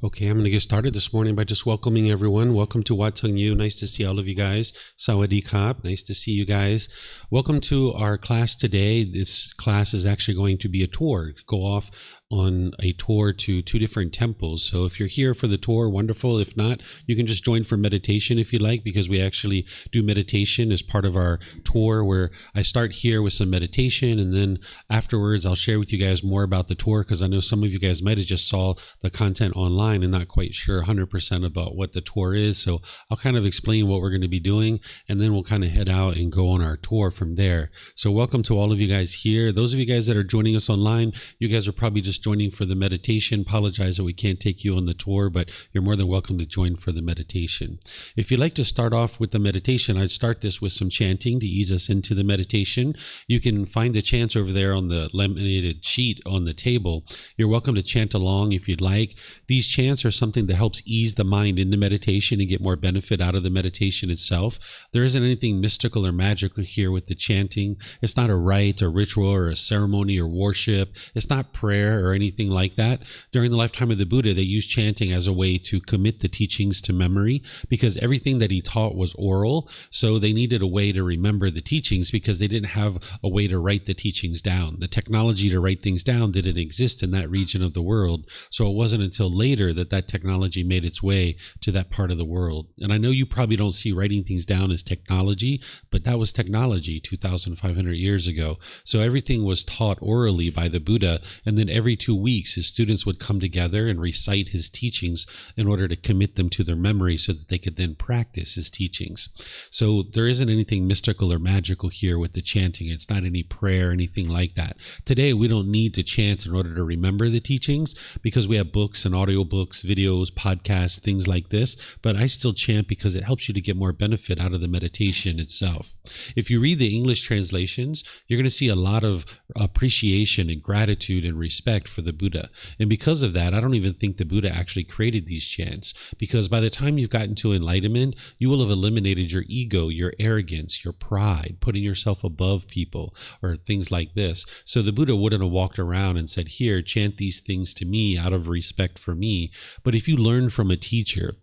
Okay, I'm going to get started this morning by just welcoming everyone. Welcome to Watang Yu. Nice to see all of you guys. Sawadee Kap. Nice to see you guys. Welcome to our class today. This class is actually going to be a tour. Go off on a tour to two different temples. So if you're here for the tour, wonderful. If not, you can just join for meditation if you like, because we actually do meditation as part of our tour, where I start here with some meditation, and then afterwards I'll share with you guys more about the tour, because I know some of you guys might have just saw the content online and not quite sure 100% about what the tour is. So I'll kind of explain what we're going to be doing, and then we'll kind of head out and go on our tour from there. So welcome to all of you guys here. Those of you guys that are joining us online, you guys are probably just joining for the meditation. Apologize that we can't take you on the tour, but you're more than welcome to join for the meditation. If you'd like to start off with the meditation, I'd start this with some chanting to ease us into the meditation. You can find the chants over there on the laminated sheet on the table. You're welcome to chant along if you'd like. These chants are something that helps ease the mind into meditation and get more benefit out of the meditation itself. There isn't anything mystical or magical here with the chanting. It's not a rite or ritual or a ceremony or worship. It's not prayer or anything like that. During the lifetime of the Buddha, they used chanting as a way to commit the teachings to memory, because everything that he taught was oral. So they needed a way to remember the teachings, because they didn't have a way to write the teachings down. The technology to write things down didn't exist in that region of the world. So it wasn't until later that that technology made its way to that part of the world. And I know you probably don't see writing things down as technology, but that was technology 2,500 years ago. So everything was taught orally by the Buddha, and then every 2 weeks his students would come together and recite his teachings in order to commit them to their memory so that they could then practice his teachings. So there isn't anything mystical or magical here with the chanting. It's not any prayer or anything like that. Today we don't need to chant in order to remember the teachings, because we have books and audiobooks, videos, podcasts, things like this. But I still chant because it helps you to get more benefit out of the meditation itself. If you read the English translations, you're going to see a lot of appreciation and gratitude and respect for the Buddha. And because of that, I don't even think the Buddha actually created these chants, because by the time you've gotten to enlightenment, you will have eliminated your ego, your arrogance, your pride, putting yourself above people, or things like this. So the Buddha wouldn't have walked around and said, here, chant these things to me out of respect for me. But if you learn from a teacher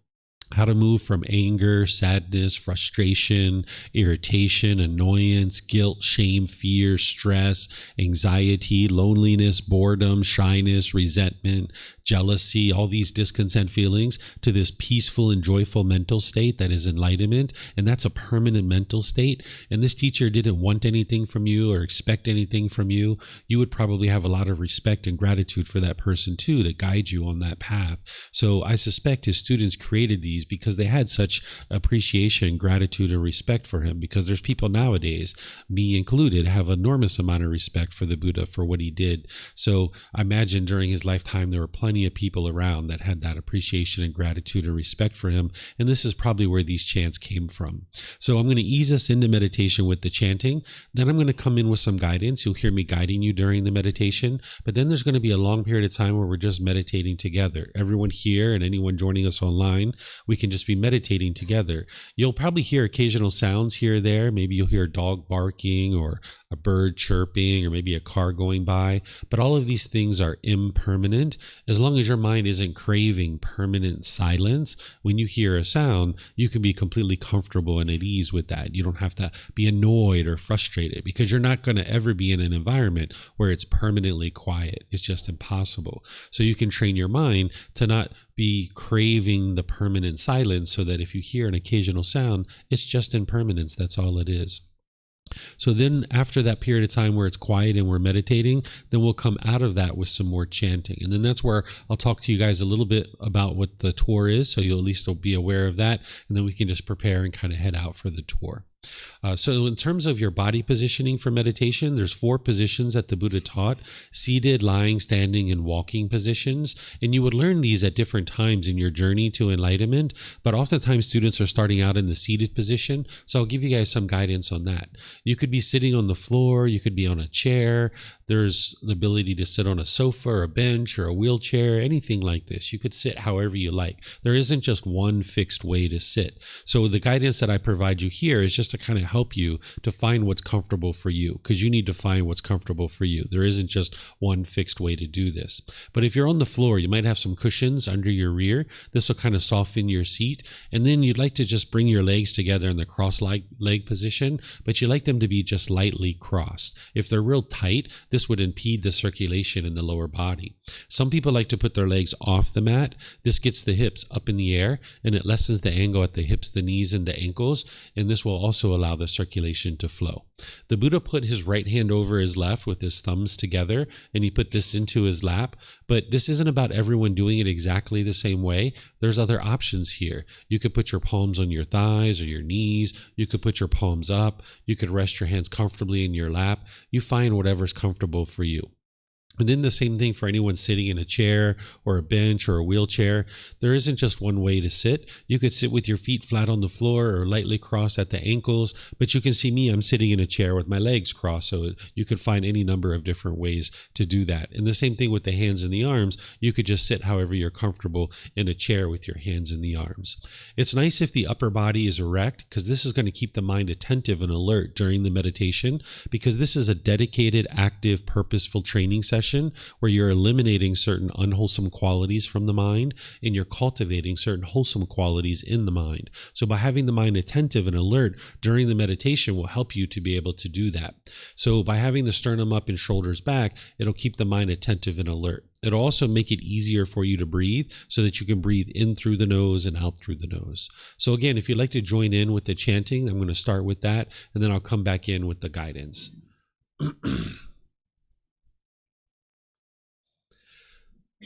how to move from anger, sadness, frustration, irritation, annoyance, guilt, shame, fear, stress, anxiety, loneliness, boredom, shyness, resentment, jealousy, all these discontent feelings, to this peaceful and joyful mental state that is enlightenment. And that's a permanent mental state. And this teacher didn't want anything from you or expect anything from you. You would probably have a lot of respect and gratitude for that person too, to guide you on that path. So I suspect his students created these because they had such appreciation, gratitude, and respect for him, because there's people nowadays, me included, have enormous amount of respect for the Buddha for what he did. So I imagine during his lifetime there were plenty of people around that had that appreciation and gratitude and respect for him, and this is probably where these chants came from. So I'm going to ease us into meditation with the chanting. Then I'm going to come in with some guidance. You'll hear me guiding you during the meditation, but then there's going to be a long period of time where we're just meditating together. Everyone here and anyone joining us online, we can just be meditating together. You'll probably hear occasional sounds here or there. Maybe you'll hear a dog barking or a bird chirping or maybe a car going by, but all of these things are impermanent. As long as your mind isn't craving permanent silence, when you hear a sound, you can be completely comfortable and at ease with that. You don't have to be annoyed or frustrated, because you're not going to ever be in an environment where it's permanently quiet. It's just impossible. So you can train your mind to not be craving the permanent silence, so that if you hear an occasional sound, it's just impermanence. That's all it is. So then after that period of time where it's quiet and we're meditating, then we'll come out of that with some more chanting. And then that's where I'll talk to you guys a little bit about what the tour is, so you'll at least be aware of that. And then we can just prepare and kind of head out for the tour. So in terms of your body positioning for meditation, there's 4 positions that the Buddha taught: seated, lying, standing, and walking positions. And you would learn these at different times in your journey to enlightenment, but oftentimes students are starting out in the seated position. So I'll give you guys some guidance on that. You could be sitting on the floor, you could be on a chair. There's the ability to sit on a sofa or a bench or a wheelchair, anything like this. You could sit however you like. There isn't just one fixed way to sit. So the guidance that I provide you here is just to kind of help you to find what's comfortable for you, because you need to find what's comfortable for you. There isn't just one fixed way to do this. But if you're on the floor, you might have some cushions under your rear. This will kind of soften your seat. And then you'd like to just bring your legs together in the cross-leg position, but you like them to be just lightly crossed. If they're real tight, this would impede the circulation in the lower body. Some people like to put their legs off the mat. This gets the hips up in the air, and it lessens the angle at the hips, the knees, and the ankles, and this will also allow the circulation to flow. The Buddha put his right hand over his left with his thumbs together, and he put this into his lap, but this isn't about everyone doing it exactly the same way. There's other options here. You could put your palms on your thighs or your knees. You could put your palms up. You could rest your hands comfortably in your lap. You find whatever's comfortable for you. And then the same thing for anyone sitting in a chair or a bench or a wheelchair. There isn't just one way to sit. You could sit with your feet flat on the floor or lightly crossed at the ankles, but you can see me, I'm sitting in a chair with my legs crossed, so you could find any number of different ways to do that. And the same thing with the hands and the arms. You could just sit however you're comfortable in a chair with your hands and the arms. It's nice if the upper body is erect, because this is going to keep the mind attentive and alert during the meditation, because this is a dedicated, active, purposeful training session where you're eliminating certain unwholesome qualities from the mind and you're cultivating certain wholesome qualities in the mind. So by having the mind attentive and alert during the meditation will help you to be able to do that. So by having the sternum up and shoulders back, it'll keep the mind attentive and alert. It'll also make it easier for you to breathe so that you can breathe in through the nose and out through the nose. So again, if you'd like to join in with the chanting, I'm going to start with that, and then I'll come back in with the guidance.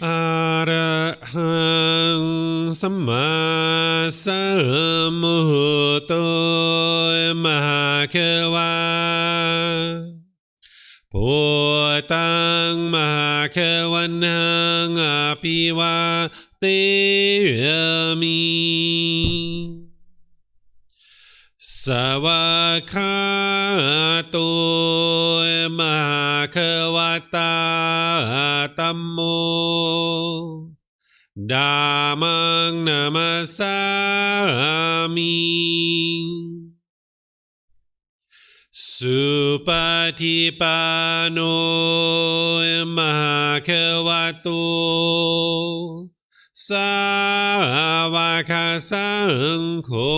Arahang Samma Sambuddho Mahakawa Bhutang Mahakavanang Apiwa Teyami Savakato Mahakavata Tammo Dhammang Namasami Supatipano Mahakavato Savaka Sangho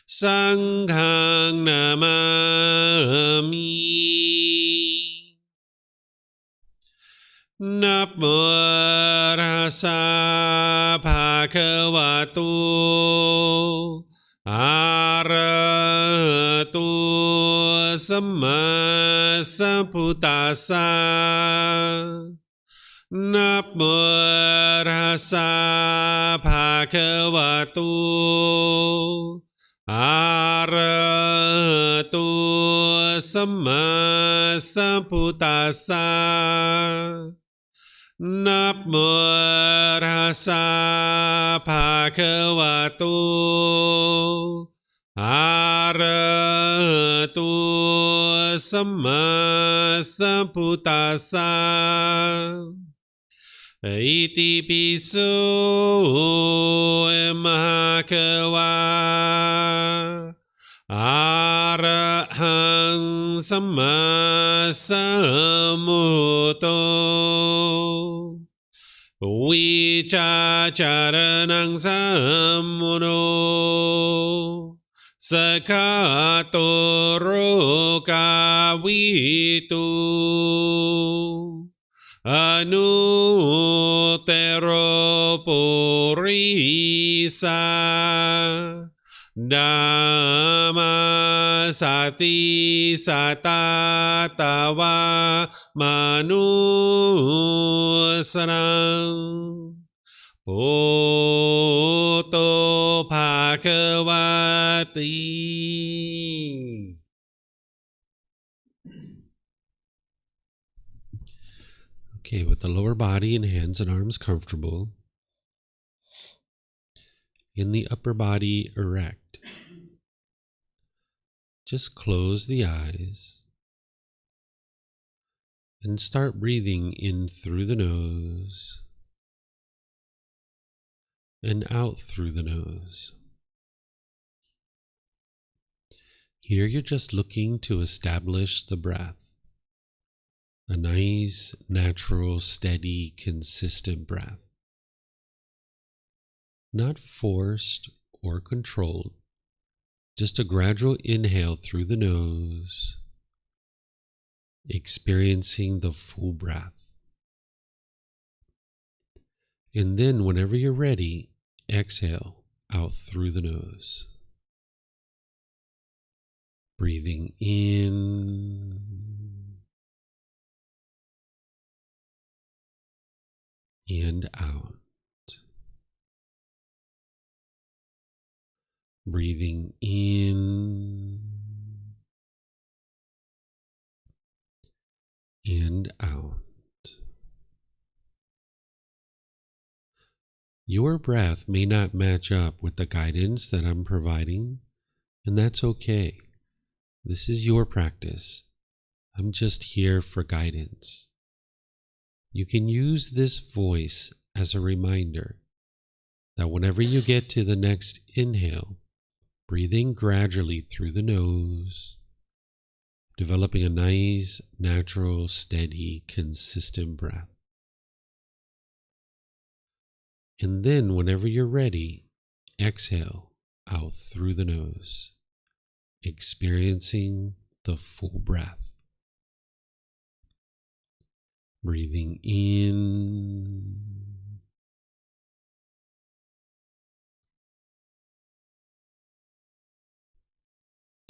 Sanghang Namami Namo Rasa Bhagavato Arahato Samma Sambuddhassa Namo Rasa Bhagavato Arahato Samma Sambuddhassa Namo Rasa Bhagavato Arahato Samma Sambuddhassa Iti piso Mahakawa Arahang Samma Sambuddho Vicacaranang Sammuno Sakato Rokavitu Anutero Purisa Dhamma Sati Satatawa Manusarang Bhutto Bhagavati. Okay, with the lower body and hands and arms comfortable, in the upper body erect, just close the eyes and start breathing in through the nose and out through the nose. Here you're just looking to establish the breath. A nice, natural, steady, consistent breath. Not forced or controlled. Just a gradual inhale through the nose, experiencing the full breath. And then whenever you're ready, exhale out through the nose. Breathing in and out. Breathing in and out. Your breath may not match up with the guidance that I'm providing, and that's okay. This is your practice. I'm just here for guidance. You can use this voice as a reminder that whenever you get to the next inhale, breathing gradually through the nose, developing a nice, natural, steady, consistent breath. And then whenever you're ready, exhale out through the nose, experiencing the full breath. Breathing in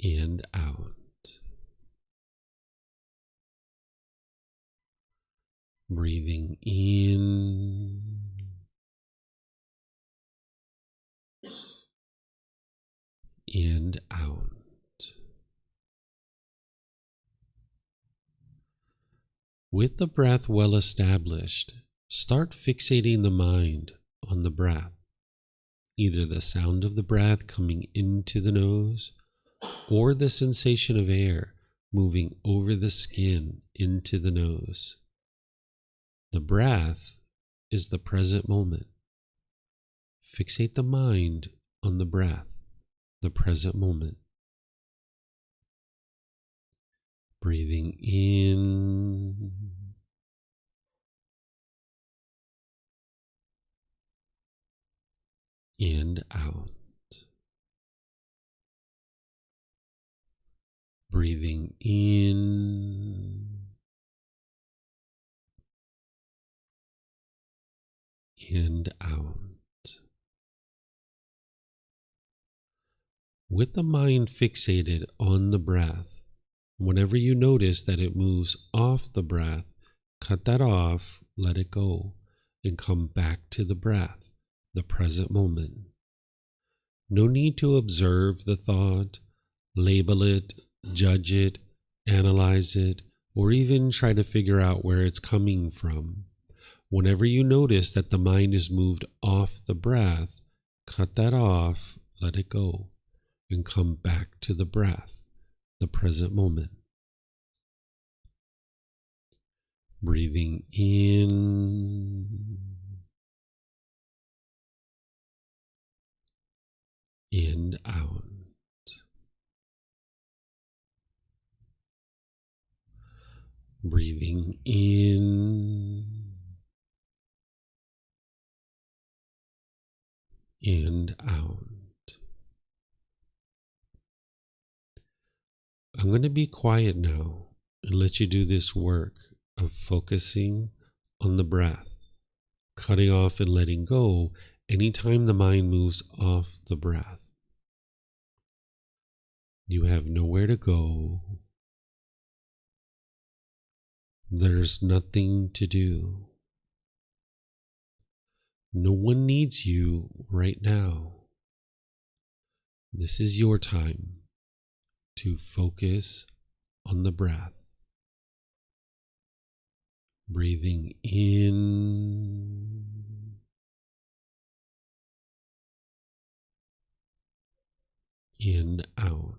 and out. Breathing in and out. With the breath well established, start fixating the mind on the breath, either the sound of the breath coming into the nose or the sensation of air moving over the skin into the nose. The breath is the present moment. Fixate the mind on the breath, the present moment. Breathing in and out. Breathing in and out. With the mind fixated on the breath, whenever you notice that it moves off the breath, cut that off, let it go, and come back to the breath, the present moment. No need to observe the thought, label it, judge it, analyze it, or even try to figure out where it's coming from. Whenever you notice that the mind is moved off the breath, cut that off, let it go, and come back to the breath, the present moment. Breathing in and out. Breathing in and out. I'm going to be quiet now and let you do this work of focusing on the breath, cutting off and letting go anytime the mind moves off the breath. You have nowhere to go. There's nothing to do. No one needs you right now. This is your time to focus on the breath. Breathing in and out.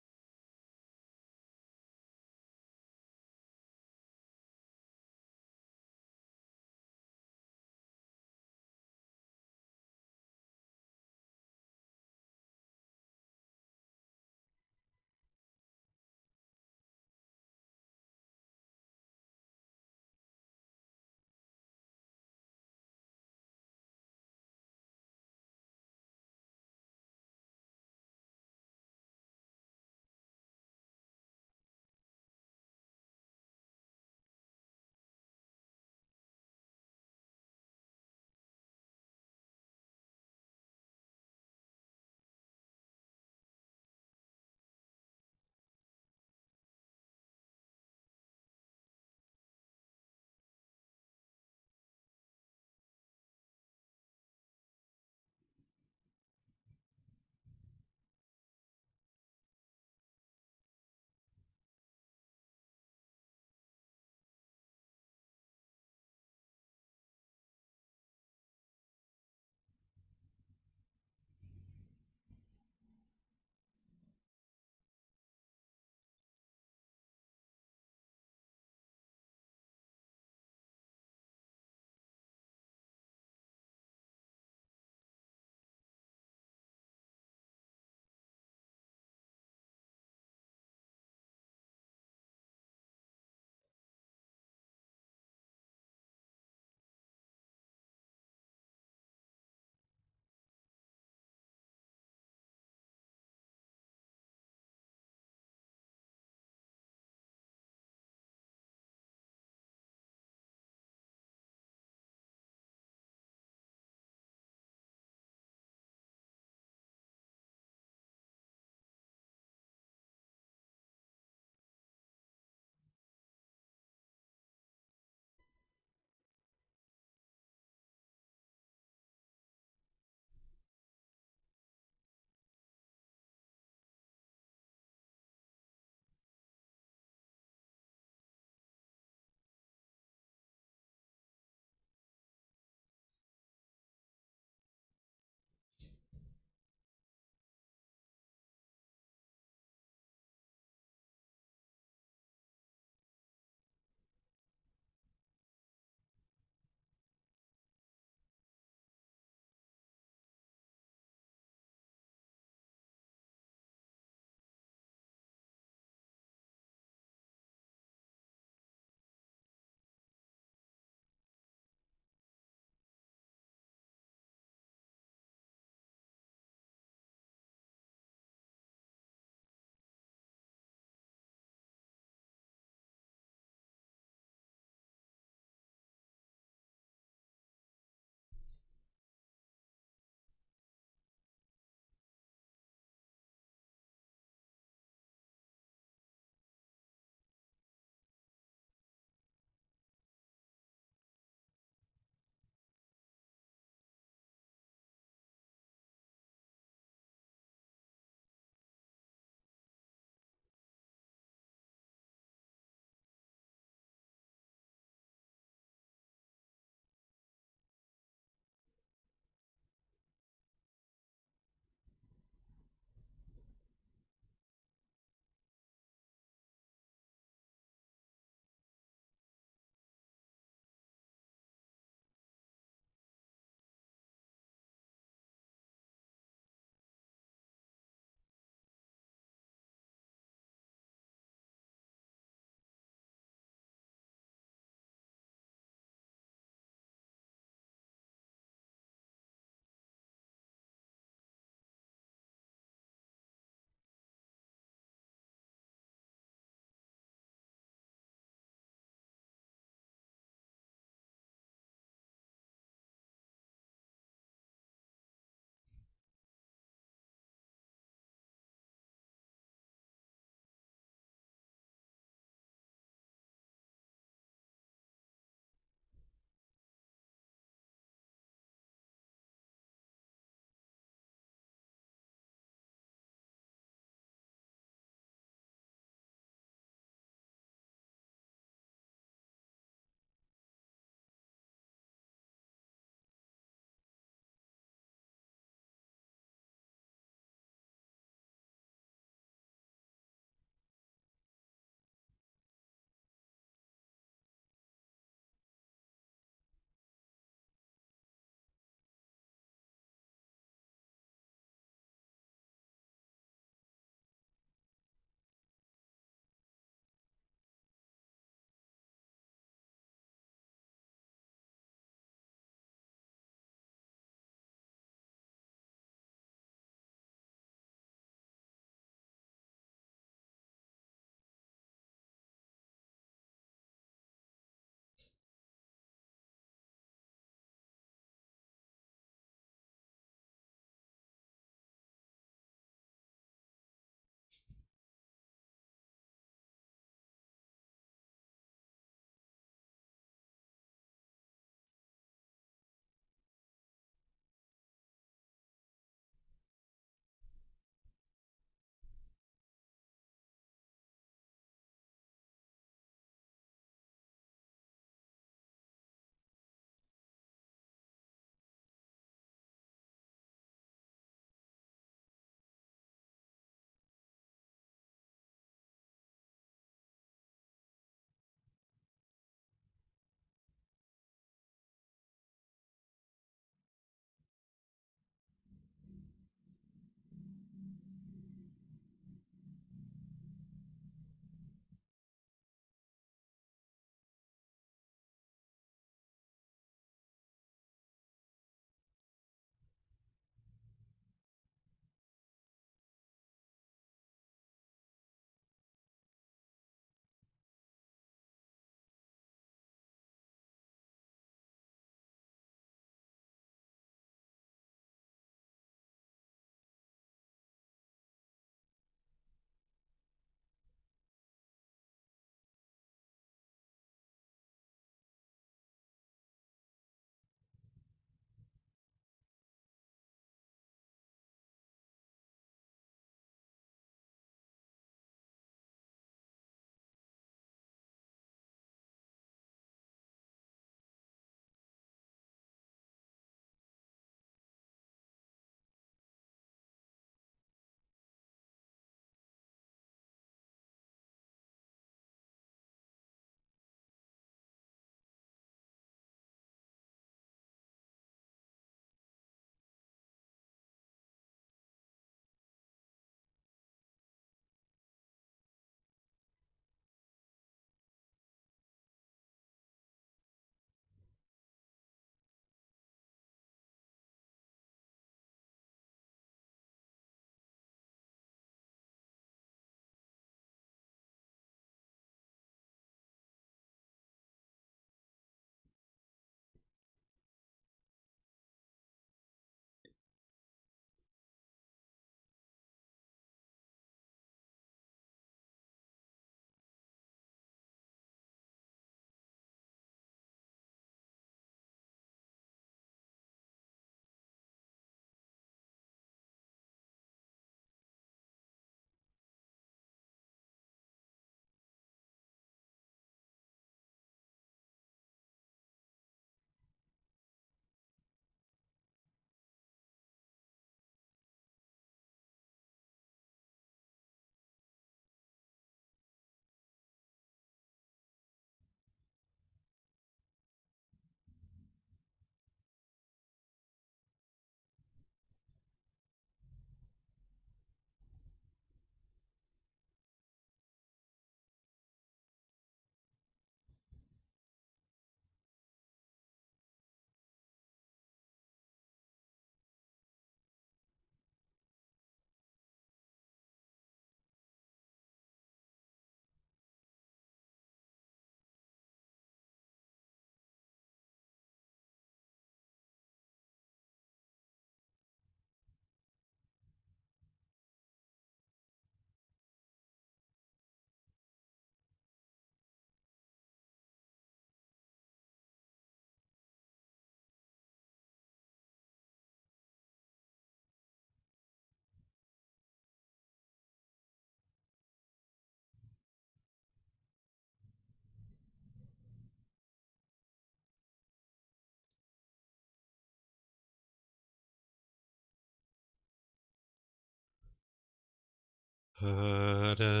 อะระ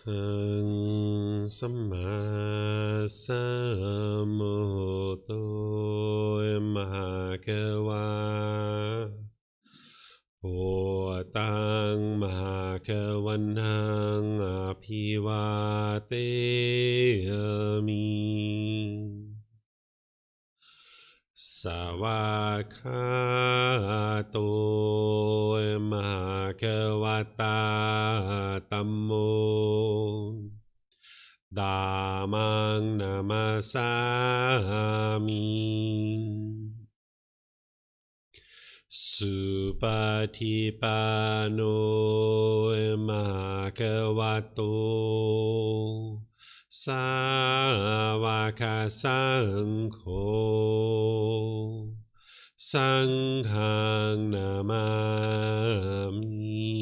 หังสัมมาสัมพุทโธมหะกวาโอตังมหะกวันหังอภิวาเตมิสวากขาโตมหะกวตาธัมโมธัมมังนามัสสามิสุปฏิปันโนมหะกวโตสาวกสังโฆสังฆังนามามิ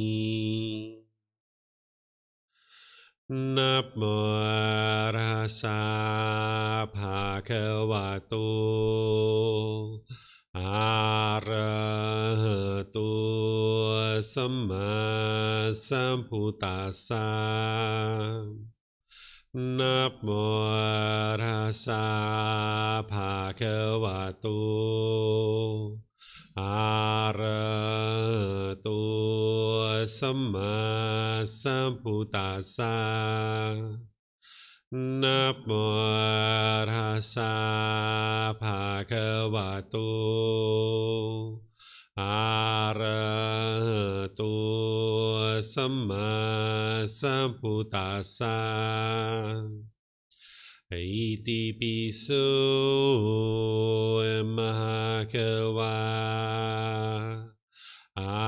นะโมตัสสะภะคะวะโตอะระหะโตสัมมาสัมพุทธัสสะนะโมตัสสะภะคะวะโตอะระหะโตสัมมาสัมพุทธัสสะนะโมตัสสะภะคะวะโตอะระหะโตสัมมาสัมพุทธัสสะอิติปิโสมหะกวาอะ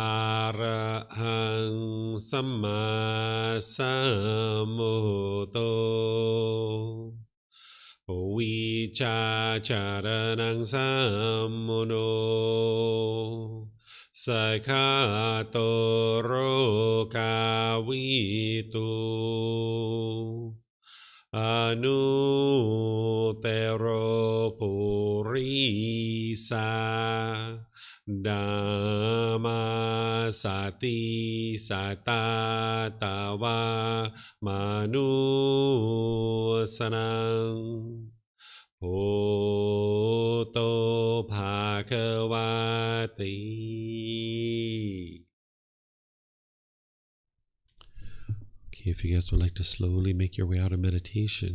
ระหังสัมมาสัมพุทโธวิชาจารนังสัมมุโนสัคขะโตโรกาวิตุอนุเตโรปุริสาดัมมาสติสัตตาตาวามนุสนังโพโตภาควาติ Okay, if you guys would like to slowly make your way out of meditation.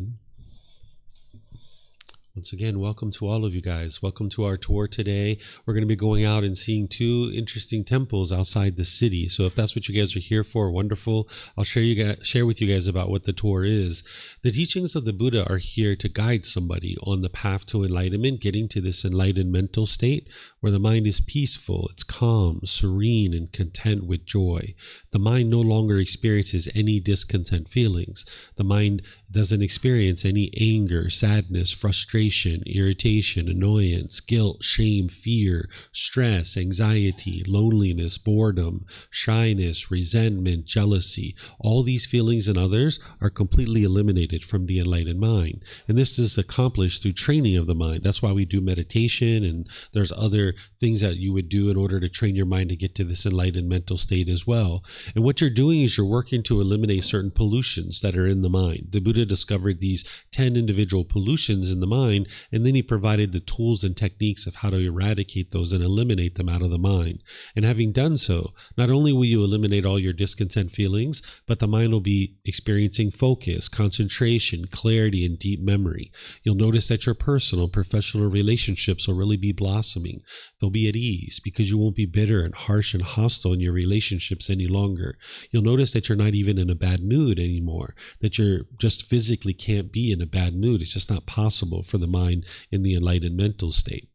Once again, welcome to all of you guys. Welcome to our tour today. We're going to be going out and seeing 2 interesting temples outside the city. So if that's what you guys are here for, wonderful. I'll share with you guys about what the tour is. The teachings of the Buddha are here to guide somebody on the path to enlightenment, getting to this enlightened mental state where the mind is peaceful, it's calm, serene, and content with joy. The mind no longer experiences any discontent feelings. The mind doesn't experience any anger, sadness, frustration, irritation, annoyance, guilt, shame, fear, stress, anxiety, loneliness, boredom, shyness, resentment, jealousy. All these feelings and others are completely eliminated from the enlightened mind. And this is accomplished through training of the mind. That's why we do meditation, and there's other things that you would do in order to train your mind to get to this enlightened mental state as well. And what you're doing is you're working to eliminate certain pollutions that are in the mind. The Buddha discovered these 10 individual pollutions in the mind, and then he provided the tools and techniques of how to eradicate those and eliminate them out of the mind. And having done so, not only will you eliminate all your discontent feelings, but the mind will be experiencing focus, concentration, clarity, and deep memory. You'll notice that your personal and professional relationships will really be blossoming. They'll be at ease because you won't be bitter and harsh and hostile in your relationships any longer. You'll notice that you're not even in a bad mood anymore, that you're just physically can't be in a bad mood. It's just not possible for the mind in the enlightened mental state.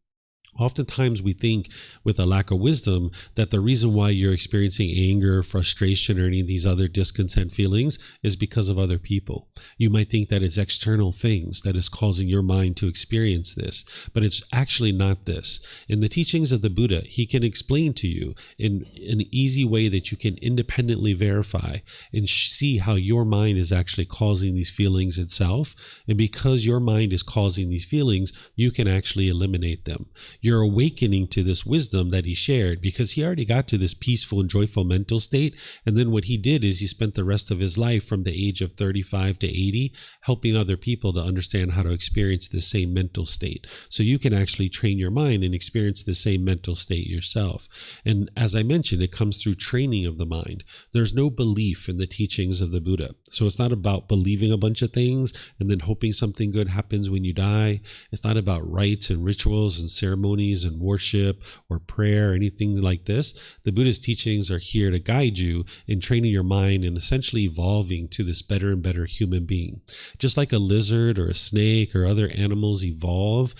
Oftentimes we think with a lack of wisdom that the reason why you're experiencing anger, frustration, or any of these other discontent feelings is because of other people. You might think that it's external things that is causing your mind to experience this, but it's actually not this. In the teachings of the Buddha, he can explain to you in an easy way that you can independently verify and see how your mind is actually causing these feelings itself. And because your mind is causing these feelings, you can actually eliminate them. you're awakening to this wisdom that he shared, because he already got to this peaceful and joyful mental state. And then what he did is he spent the rest of his life from the age of 35 to 80 helping other people to understand how to experience the same mental state. So you can actually train your mind and experience the same mental state yourself. And as I mentioned, it comes through training of the mind. There's no belief in the teachings of the Buddha. So it's not about believing a bunch of things and then hoping something good happens when you die. It's not about rites and rituals and ceremonies and worship or prayer or anything like this. The Buddha's teachings are here to guide you in training your mind and essentially evolving to this better and better human being. Just like a lizard or a snake or other animals evolve,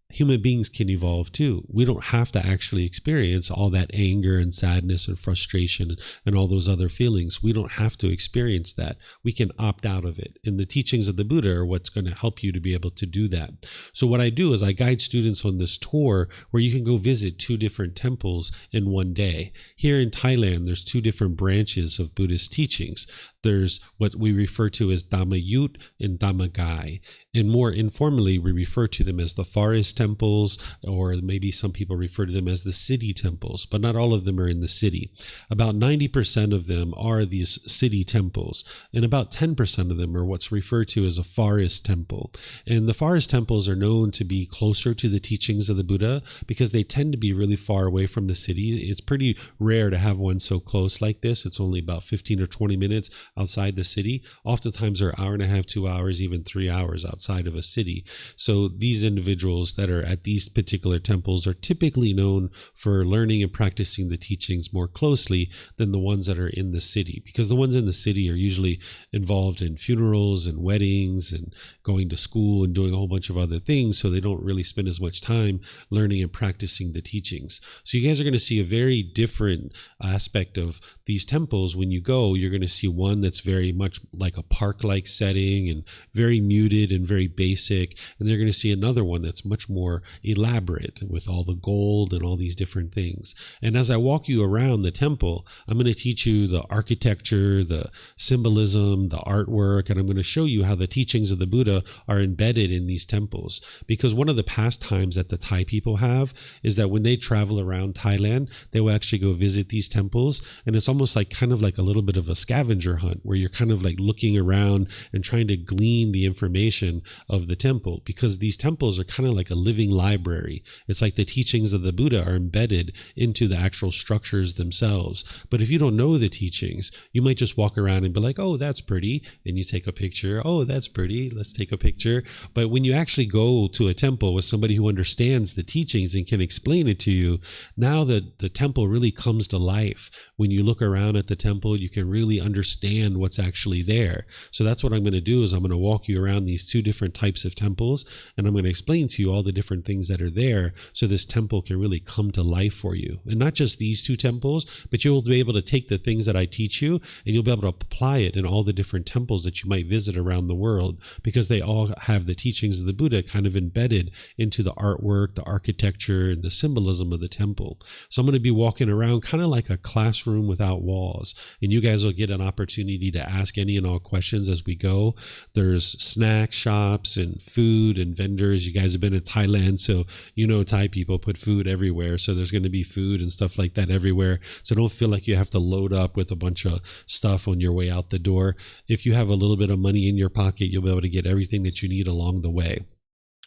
human beings can evolve too. We don't have to actually experience all that anger and sadness and frustration and all those other feelings. We don't have to experience that. We can opt out of it. And the teachings of the Buddha are what's going to help you to be able to do that. So what I do is I guide students on this tour where you can go visit 2 different temples in one day. Here in Thailand, there's 2 different branches of Buddhist teachings. There's what we refer to as Dhammayut and Dhammagai. And more informally, we refer to them as the forest temples, or maybe some people refer to them as the city temples, but not all of them are in the city. About 90% of them are these city temples, and about 10% of them are what's referred to as a forest temple. And the forest temples are known to be closer to the teachings of the Buddha because they tend to be really far away from the city. It's pretty rare to have one so close like this. It's only about 15 or 20 minutes outside the city. Oftentimes they're 1.5 hours, 2 hours, even 3 hours outside of a city. So these individuals that are at these particular temples are typically known for learning and practicing the teachings more closely than the ones that are in the city, because the ones in the city are usually involved in funerals and weddings and going to school and doing a whole bunch of other things, so they don't really spend as much time learning and practicing the teachings. So you guys are going to see a very different aspect of these temples. When you go, you're going to see one that's very much like a park-like setting and very muted and very basic, and they're going to see another one that's much more elaborate with all the gold and all these different things. And as I walk you around the temple, I'm going to teach you the architecture, the symbolism, the artwork, and I'm going to show you how the teachings of the Buddha are embedded in these temples. Because one of the pastimes that the Thai people have is that when they travel around Thailand, they will actually go visit these temples, and it's almost like kind of like a little bit of a scavenger hunt where you're kind of like looking around and trying to glean the information of the temple, because these temples are kind of like a living library. It's like the teachings of the Buddha are embedded into the actual structures themselves. But if you don't know the teachings, you might just walk around and be like, oh, that's pretty, and you take a picture. Oh, that's pretty, let's take a picture. But when you actually go to a temple with somebody who understands the teachings and can explain it to you, now that the temple really comes to life. When you look around at the temple, you can really understand what's actually there. So that's what I'm going to do, is I'm going to walk you around these 2 different types of temples, and I'm going to explain to you all the different things that are there, so this temple can really come to life for you. And not just these 2 temples, but you'll be able to take the things that I teach you and you'll be able to apply it in all the different temples that you might visit around the world, because they all have the teachings of the Buddha kind of embedded into the artwork, the architecture, and the symbolism of the temple. So I'm going to be walking around kind of like a classroom without walls, and you guys will get an opportunity to ask any and all questions as we go. There's snack shops and food and vendors. You guys have been in Thailand, so you know Thai people put food everywhere. So there's going to be food and stuff like that everywhere. So don't feel like you have to load up with a bunch of stuff on your way out the door. If you have a little bit of money in your pocket, you'll be able to get everything that you need along the way.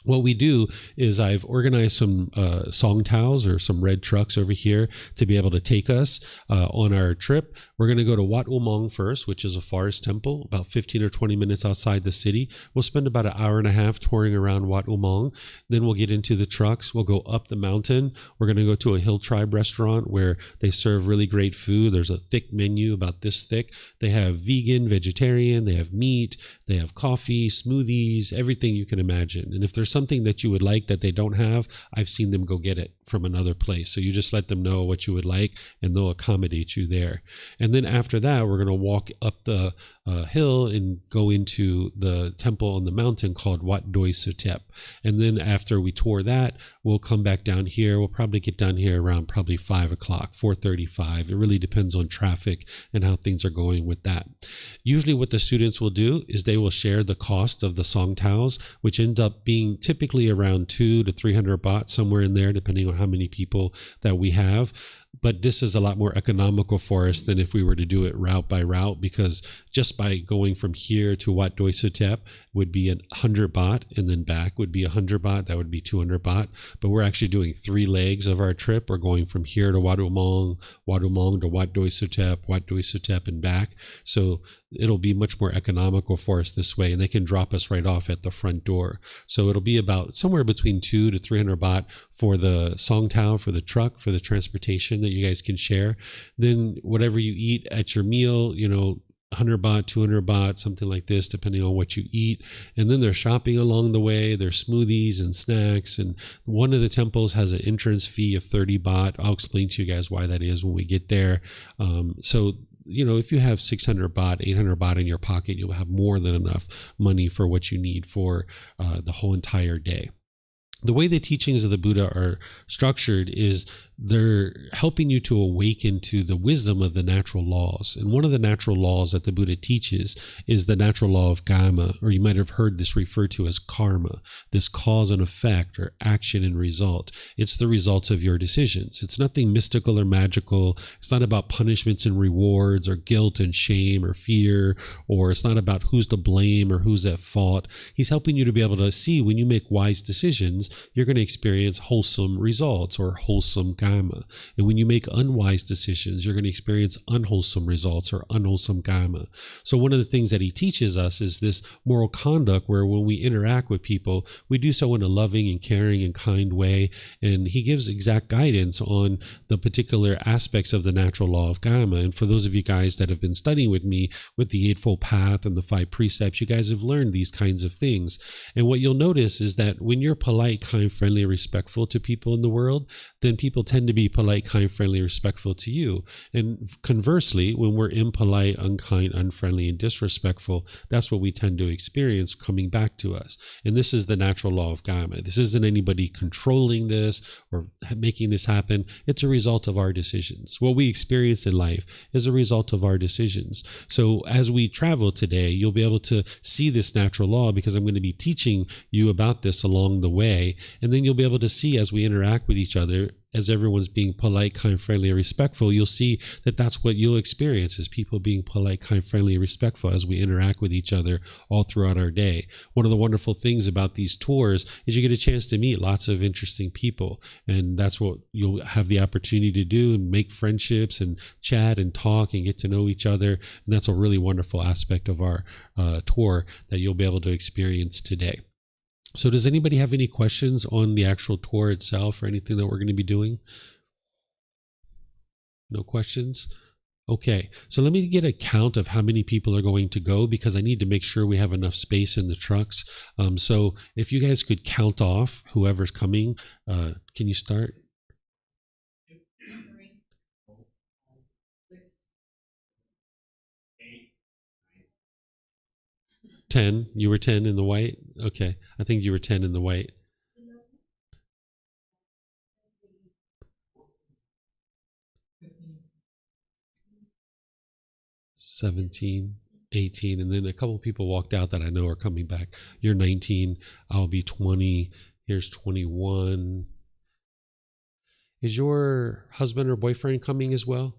What we do is I've organized some song towels or some red trucks over here to be able to take us on our trip. We're going to go to Wat Umong first, which is a forest temple, about 15 or 20 minutes outside the city. We'll spend about 1.5 hours touring around Wat Umong. Then we'll get into the trucks. We'll go up the mountain. We're going to go to a hill tribe restaurant where they serve really great food. There's a thick menu, about this thick. They have vegan, vegetarian, they have meat, they have coffee, smoothies, everything you can imagine. And if there's something that you would like that they don't have, I've seen them go get it from another place. So you just let them know what you would like and they'll accommodate you there. And then after that, we're going to walk up the hill and go into the temple on the mountain called Wat Doi Sutep. And then after we tour that, we'll come back down here. We'll probably get down here around probably 5 o'clock, 4:35. It really depends on traffic and how things are going with that. Usually what the students will do is they will share the cost of the songtaos, which end up being typically around 200 to 300 baht, somewhere in there, depending on how many people that we have. But this is a lot more economical for us than if we were to do it route by route, because just by going from here to Wat Doi Suthep would be 100 baht, and then back would be 100 baht. That would be 200 baht. But we're actually doing 3 legs of our trip. We're going from here to Wat Umong to Wat Doi Suthep, and back. So it'll be much more economical for us this way, and they can drop us right off at the front door. So it'll be about somewhere between 200 to 300 baht for the songtao, for the truck, for the transportation that you guys can share. Then whatever you eat at your meal, 100 baht, 200 baht, something like this, depending on what you eat. And then there's shopping along the way. There's smoothies and snacks. And one of the temples has an entrance fee of 30 baht. I'll explain to you guys why that is when we get there. So if you have 600 baht, 800 baht in your pocket, you'll have more than enough money for what you need for the whole entire day. The way the teachings of the Buddha are structured is they're helping you to awaken to the wisdom of the natural laws. And one of the natural laws that the Buddha teaches is the natural law of karma, or you might have heard this referred to as karma, this cause and effect, or action and result. It's the results of your decisions. It's nothing mystical or magical. It's not about punishments and rewards, or guilt and shame, or fear, or it's not about who's to blame or who's at fault. He's helping you to be able to see when you make wise decisions, you're going to experience wholesome results, or wholesome karma. And when you make unwise decisions, you're going to experience unwholesome results, or unwholesome karma. So one of the things that he teaches us is this moral conduct, where when we interact with people, we do so in a loving and caring and kind way. And he gives exact guidance on the particular aspects of the natural law of karma. And for those of you guys that have been studying with me with the Eightfold Path and the 5 precepts, you guys have learned these kinds of things. And what you'll notice is that when you're polite, kind, friendly, respectful to people in the world, then people tend to be polite, kind, friendly, respectful to you. And conversely, when we're impolite, unkind, unfriendly, and disrespectful, that's what we tend to experience coming back to us. And this is the natural law of karma. This isn't anybody controlling this or making this happen. It's a result of our decisions. What we experience in life is a result of our decisions. So as we travel today, you'll be able to see this natural law, because I'm going to be teaching you about this along the way. And then you'll be able to see, as we interact with each other, as everyone's being polite, kind, friendly, and respectful, you'll see that that's what you'll experience, is people being polite, kind, friendly, and respectful as we interact with each other all throughout our day. One of the wonderful things about these tours is you get a chance to meet lots of interesting people, and that's what you'll have the opportunity to do, and make friendships and chat and talk and get to know each other. And that's a really wonderful aspect of our tour that you'll be able to experience today. So does anybody have any questions on the actual tour itself or anything that we're going to be doing? No questions? Okay, so let me get a count of how many people are going to go, because I need to make sure we have enough space in the trucks. So if you guys could count off whoever's coming, can you start? 10. You were 10 in the white? Okay. I think you were 10 in the white. 17, 18, and then a couple of people walked out that I know are coming back. You're 19. I'll be 20. Here's 21. Is your husband or boyfriend coming as well?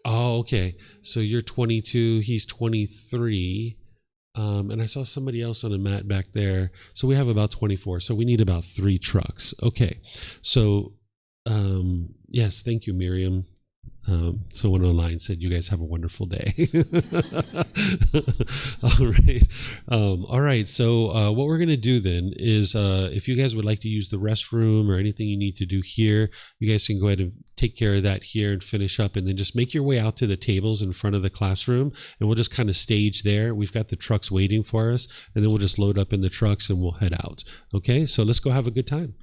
Oh, okay. So you're 22, he's 23. And I saw somebody else on a mat back there. So we have about 24. So we need about 3 trucks. Okay. So, yes, thank you, Miriam. Someone online said you guys have a wonderful day. All right. So what we're going to do then is if you guys would like to use the restroom or anything you need to do here, you guys can go ahead and take care of that here and finish up, and then just make your way out to the tables in front of the classroom, and we'll just kind of stage there. We've got the trucks waiting for us, and then we'll just load up in the trucks and we'll head out. Okay, so let's go have a good time.